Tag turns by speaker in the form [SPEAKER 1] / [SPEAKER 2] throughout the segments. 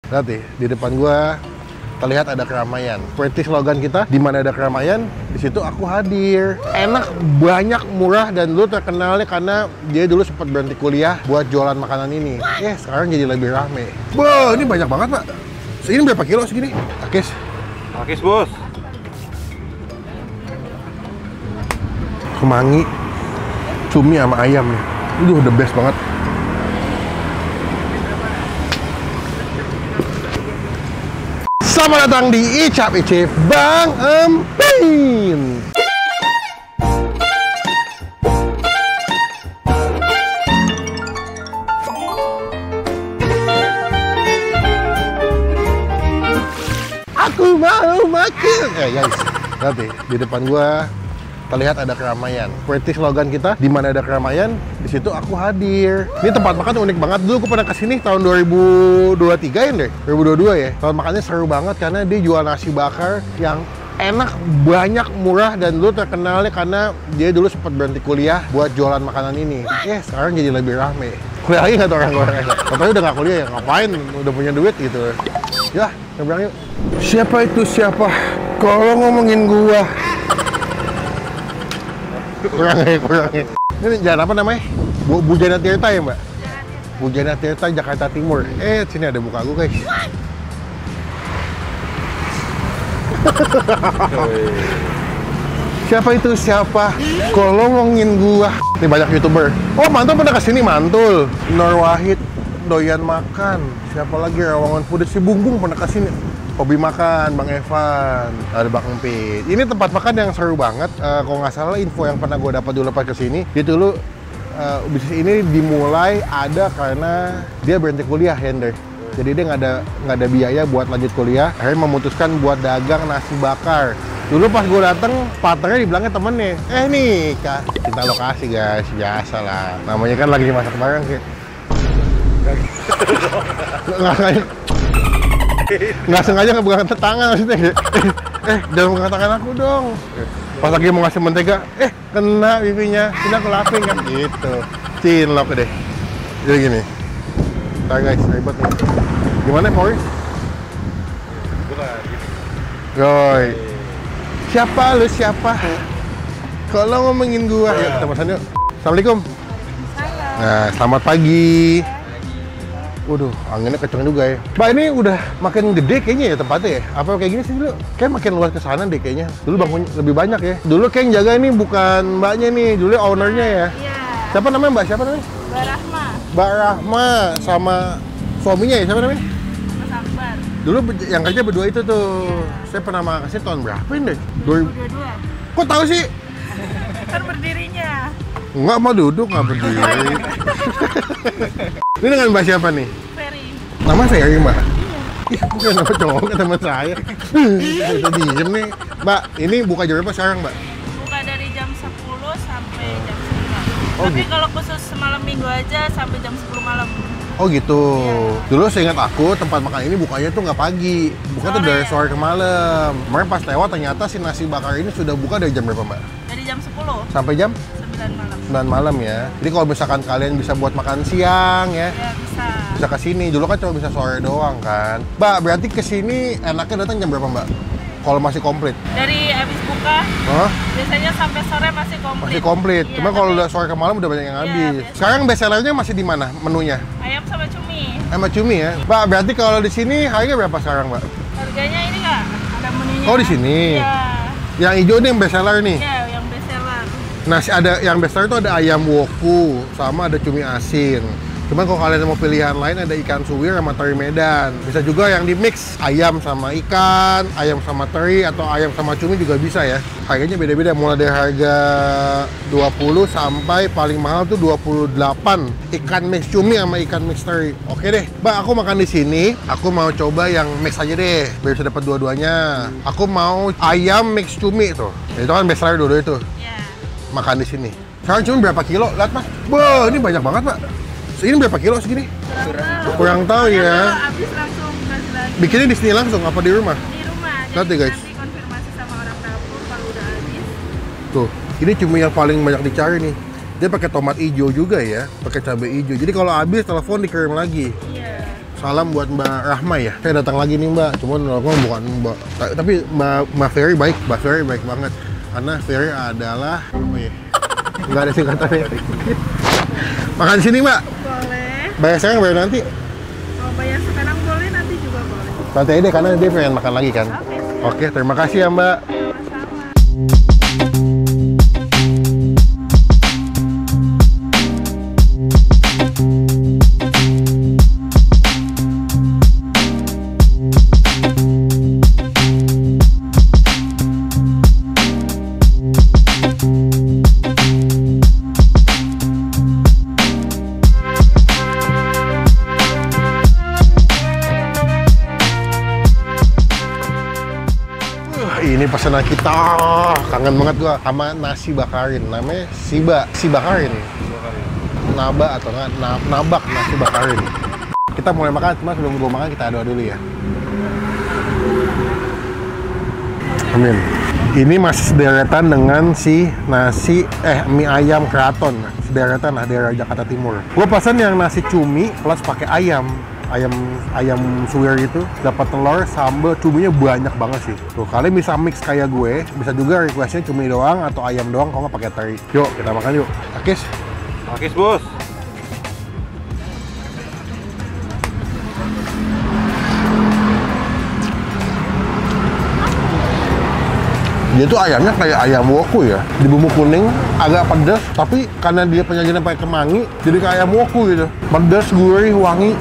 [SPEAKER 1] Lihat nih, di depan gua terlihat ada keramaian. Seperti slogan kita, di mana ada keramaian, di situ aku hadir. Enak, banyak, murah, dan dulu terkenalnya karena dia dulu sempat berhenti kuliah buat jualan makanan ini. Sekarang jadi lebih rame. Wah, ini banyak banget, Pak. Ini berapa kilo segini? Akis.
[SPEAKER 2] Akis, Bos.
[SPEAKER 1] Kemangi, cumi sama ayam nih. Itu the best banget. Selamat datang di Icap Icip Bang Empin. Aku mau makan. Guys, lihat nih, di depan gua terlihat ada keramaian. Seperti slogan kita, di mana ada keramaian, di situ aku hadir. Ini tempat makan unik banget. Dulu aku pernah kesini tahun 2023 ya deh, 2022 ya. Tempat makannya seru banget karena dia jual nasi bakar yang enak, banyak, murah, dan dulu terkenalnya karena dia dulu sempat berhenti kuliah buat jualan makanan ini. Sekarang jadi lebih rame. Kuliah lagi nggak tuh orang-orang? Katanya udah nggak kuliah ya, ngapain? Udah punya duit gitu. Ya, nyebrang yuk. Siapa itu siapa? Kalau ngomongin gua. Kurangnya. Ini jalan apa namanya? Bujana Tirta ya, Mbak? Bujana Tirta, Jakarta Timur. Sini ada muka gue, guys. Siapa itu siapa? Kalau ngomongin gua. Ini banyak YouTuber. Oh, Mantul pernah kesini, Mantul. Nur Wahid, doyan makan. Siapa lagi? Rawangan Food, si Bungbung pernah kesini. Hobi makan, Bang Evan, ada Bang Empit. Ini tempat makan yang seru banget. Kalau nggak salah info yang pernah gue dapat dulu pas kesini, dia dulu bisnis ini dimulai ada karena dia berhenti kuliah, Hender. Jadi dia nggak ada biaya buat lanjut kuliah. Akhirnya memutuskan buat dagang nasi bakar. Dulu pas gue dateng, partnernya dibilangnya temennya, nih Kak, kita lokasi guys, biasa lah. Namanya kan lagi masak bareng kayak. Nggak sengaja ngepegang tangan maksudnya. Jangan pegang tangan aku dong. Pas lagi mau ngasih mentega, kena pipinya. Sini aku lapin kan gitu. Cinlok deh. Jadi gini. Ntar guys, ribet nih. Gimana Morris? Roy. Siapa lu siapa? Kalau ngomongin gua, yuk kita pesan yuk. Assalamualaikum. Nah, selamat pagi. Waduh, anginnya kenceng juga ya. Mbak, ini udah makin gede kayaknya ya tempatnya ya? Apa kayak gini sih dulu? Kayak makin luas ke sana deh kayaknya. Dulu bangkunya lebih banyak ya. Dulu kayak yang jaga ini bukan mbaknya nih, dulu ownernya ya.
[SPEAKER 3] Iya.
[SPEAKER 1] Siapa namanya mbak? Siapa namanya?
[SPEAKER 3] Mbak Rahma.
[SPEAKER 1] Mbak Rahma sama suaminya ya, siapa namanya?
[SPEAKER 3] Mas Akbar.
[SPEAKER 1] Dulu yang kerja berdua itu tuh. Saya pernah makasih tahun berapa ini deh?
[SPEAKER 3] 2022.
[SPEAKER 1] Kok tahu sih?
[SPEAKER 3] Kan berdirinya.
[SPEAKER 1] Nggak mau duduk, nggak berdiri. Ini dengan mbak siapa nih?
[SPEAKER 3] Ferry.
[SPEAKER 1] Nama saya mbak? Iya. Bukan nama cowok ke teman saya. Bisa diem nih. Mbak, ini buka jam berapa sekarang mbak?
[SPEAKER 3] Buka dari jam 10 sampai jam 9.
[SPEAKER 1] Oh,
[SPEAKER 3] Tapi
[SPEAKER 1] gitu.
[SPEAKER 3] kalau khusus malam minggu aja sampai jam 10 malam.
[SPEAKER 1] Oh gitu.
[SPEAKER 3] Iya.
[SPEAKER 1] Dulu saya ingat aku tempat makan ini bukanya tuh nggak pagi. Buka tuh dari sore ke malam. Kemarin pas lewat ternyata si nasi bakar ini sudah buka dari jam berapa mbak?
[SPEAKER 3] Dari jam 10
[SPEAKER 1] Sampai jam
[SPEAKER 3] 9 malam.
[SPEAKER 1] 9 malam ya. Jadi kalau misalkan kalian bisa buat makan siang ya,
[SPEAKER 3] Ya bisa.
[SPEAKER 1] bisa ke sini. Dulu kan cuma bisa sore doang kan. Mbak, berarti ke sini enaknya datang jam berapa mbak? Kalau masih komplit?
[SPEAKER 3] Dari habis buka
[SPEAKER 1] Hah?
[SPEAKER 3] biasanya sampai sore masih komplit.
[SPEAKER 1] Masih komplit.
[SPEAKER 3] Iya,
[SPEAKER 1] Cuma kalau
[SPEAKER 3] tapi
[SPEAKER 1] udah sore ke malam udah banyak yang
[SPEAKER 3] Iya,
[SPEAKER 1] habis.
[SPEAKER 3] biasa.
[SPEAKER 1] Sekarang best sellernya masih di mana menunya?
[SPEAKER 3] ayam sama cumi.
[SPEAKER 1] Sama cumi ya. Mbak, berarti kalau di sini harganya berapa sekarang, Mbak?
[SPEAKER 3] Harganya ini nggak ada menunya.
[SPEAKER 1] Oh, di sini.
[SPEAKER 3] Iya.
[SPEAKER 1] Yang hijau nih yang best seller nih.
[SPEAKER 3] Iya, yang best seller.
[SPEAKER 1] Nah, ada yang best seller itu ada ayam woku sama ada cumi asin. Cuman kalau kalian mau pilihan lain ada ikan suwir sama teri Medan. Bisa juga yang di mix ayam sama ikan, ayam sama teri atau ayam sama cumi juga bisa ya. Harganya beda-beda mulai dari harga 20 sampai paling mahal tuh 28. Ikan mix cumi sama ikan mix teri. Oke deh, Mbak, aku makan di sini. Aku mau coba yang mix aja deh, biar bisa dapat dua-duanya. Aku mau ayam mix cumi tuh. Itu kan best seller dua-dua itu.
[SPEAKER 3] Iya.
[SPEAKER 1] Makan di sini. Sekarang cumi berapa kilo? Lihat Mas. Wah, ini banyak banget Pak. Ini berapa kilo segini? Kurang tahu ya.
[SPEAKER 3] Kalau habis langsung kasih lagi
[SPEAKER 1] Bikinnya di sini langsung apa di rumah?
[SPEAKER 3] di rumah.
[SPEAKER 1] Lihat deh, guys.
[SPEAKER 3] Nanti konfirmasi sama orang dapur kalau udah habis.
[SPEAKER 1] Tuh, ini cumi yang paling banyak dicari nih. Dia pakai tomat hijau juga ya, pakai cabai hijau. Jadi kalau habis telepon dikirim lagi.
[SPEAKER 3] Iya.
[SPEAKER 1] Salam buat Mbak Rahma ya. Saya datang lagi nih Mbak, cuman aku bukan Mbak. Tapi Mbak Ferry baik, Mbak Ferry baik banget. Karena Ferry adalah, nggak ada singkatannya. Makan di sini Mbak.
[SPEAKER 3] Boleh.
[SPEAKER 1] Bayar sekarang, bayar nanti.
[SPEAKER 3] Kalau bayar sekarang boleh, nanti juga boleh.
[SPEAKER 1] Santai deh, karena dia pengen makan lagi kan. Oke, terima kasih ya Mbak.
[SPEAKER 3] Sama-sama.
[SPEAKER 1] Ini pesanan kita, kangen banget gua sama nasi bakarin, namanya si bakarin, naba atau nggak nabak nasi bakarin. Kita mulai makan, cuma sebelum gua makan kita doa dulu ya. Amin. Ini masih sederetan dengan si nasi mie ayam keraton, sederetan lah daerah Jakarta Timur. Gua pesan yang nasi cumi plus pakai ayam suwir gitu, dapat telur, sambal, cuminya banyak banget sih. Tuh, kalian bisa mix kayak gue, bisa juga requestnya cumi doang atau ayam doang, kalau nggak pakai teri. Yuk, kita makan yuk. Akis.
[SPEAKER 2] Akis, Bos.
[SPEAKER 1] Dia tuh ayamnya kayak ayam woku ya, di bumbu kuning, agak pedas, tapi karena dia penyajiannya pakai kemangi, jadi kayak ayam woku gitu. Pedas, gurih, wangi,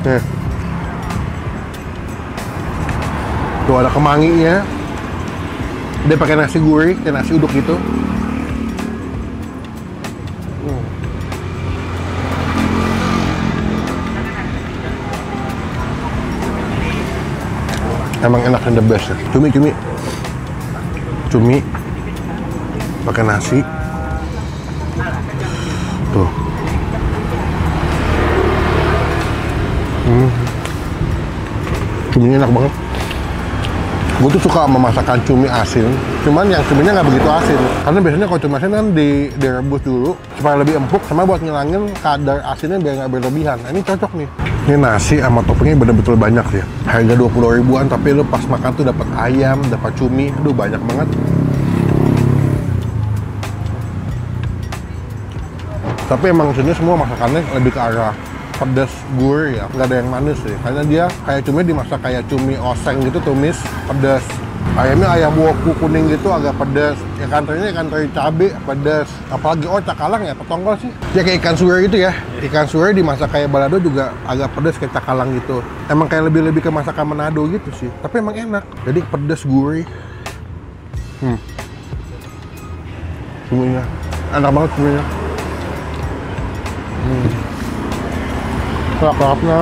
[SPEAKER 1] nih. Tuh ada kemanginya, dia pakai nasi gurih, kayak nasi uduk gitu. Emang enak dan the best ya. Cumi pakai nasi tuh. Cuminya enak banget. Gue tuh suka sama masakan cumi asin, cuman yang cuminya nggak begitu asin, karena biasanya kalau cumi asin kan direbus dulu supaya lebih empuk, sama buat ngilangin kadar asinnya biar nggak berlebihan. Nah, ini cocok nih. Ini nasi sama toppingnya bener-bener banyak sih. Harga 20 ribuan, tapi lu pas makan tuh dapat ayam, dapat cumi, aduh banyak banget. Tapi emang sini semua masakannya lebih ke arah pedas gurih ya, nggak ada yang manis sih, karena dia kayak cumi dimasak kayak cumi oseng gitu, tumis pedas. Ayamnya ayam woku kuning gitu, agak pedas. Ikan terinya ikan teri cabe, pedas. Apalagi cakalang ya, petongkol sih ya, kayak ikan suwir gitu ya. Ikan suwir dimasak kayak balado juga agak pedas kayak cakalang gitu. Emang kayak lebih ke masakan Manado gitu sih, tapi emang enak, jadi pedas gurih. Cuminya enak banget, cuminya. Kelap-kelapnya.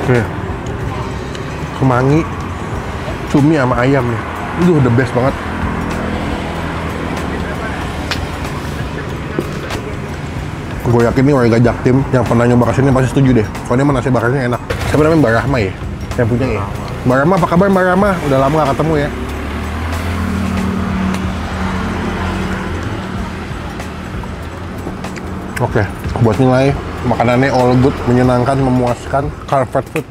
[SPEAKER 1] Oke. Kemangi, cumi sama ayam nih. Itu the best banget. Gue yakin nih warga Jaktim yang pernah nyoba kesini pasti setuju deh. Soalnya nasi bakarnya enak. Siapa namanya Mbak Rahma ya? Yang punya ya? Mbak Rahma, apa kabar Mbak Rahma? Udah lama gak ketemu ya? Oke, buat nilai makanannya all good, menyenangkan, memuaskan, comfort food.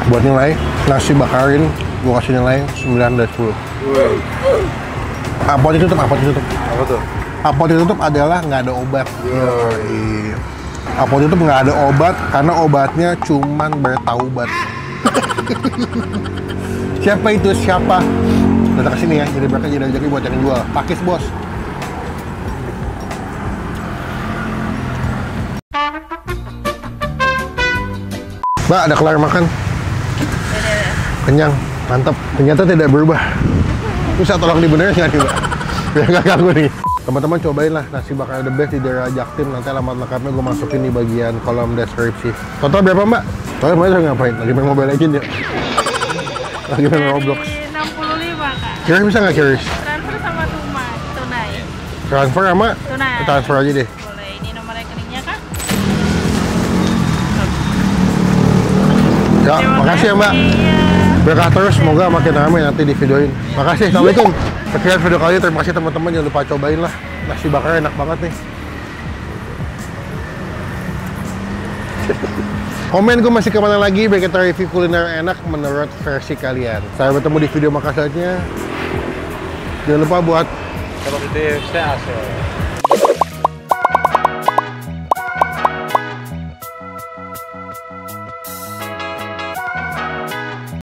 [SPEAKER 1] Buat nilai nasi bakarin, gue kasih nilai 9 dari 10. Apa ditutup?
[SPEAKER 2] Apa tuh?
[SPEAKER 1] Apa ditutup adalah nggak ada obat. Apa ditutup nggak ada obat karena obatnya cuman bertaubat. Siapa itu? Siapa? Datang ke sini ya, jadi mereka jadi rezeki buat yang jual. Pakis bos. Mbak, ada kelar makan? Kenyang, mantap. Ternyata tidak berubah. Bisa tolong dibenerin nggak nih, Mbak? Biar nggak ganggu nih. Teman-teman cobain lah nasi bakar the best di daerah Jaktim. Nanti alamat lengkapnya gue masukin di bagian kolom deskripsi. Total berapa, Mbak? Total Mbak lagi ngapain? Lagi main Mobile Legends ya? Lagi main Roblox.
[SPEAKER 3] 65 Kak.
[SPEAKER 1] Kiris bisa nggak Kiris?
[SPEAKER 3] Transfer sama tunai.
[SPEAKER 1] Transfer sama?
[SPEAKER 3] Tunai.
[SPEAKER 1] Transfer aja deh.
[SPEAKER 3] Boleh, ini nomor rekeningnya Kak.
[SPEAKER 1] Ya, makasih ya Mbak.
[SPEAKER 3] Iya.
[SPEAKER 1] Berkah terus, semoga makin ramai nanti di videoin. Makasih, assalamualaikum. Sekian video kali ini, terima kasih teman-teman, jangan lupa cobain lah. Nasi bakar enak banget nih. Komen gue masih kemana lagi, biar kita review kuliner enak menurut versi kalian. Saya bertemu di video makassarnya. Jangan lupa buat
[SPEAKER 2] Kalau itu saya asal.